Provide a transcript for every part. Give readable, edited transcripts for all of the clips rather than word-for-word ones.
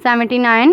79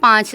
5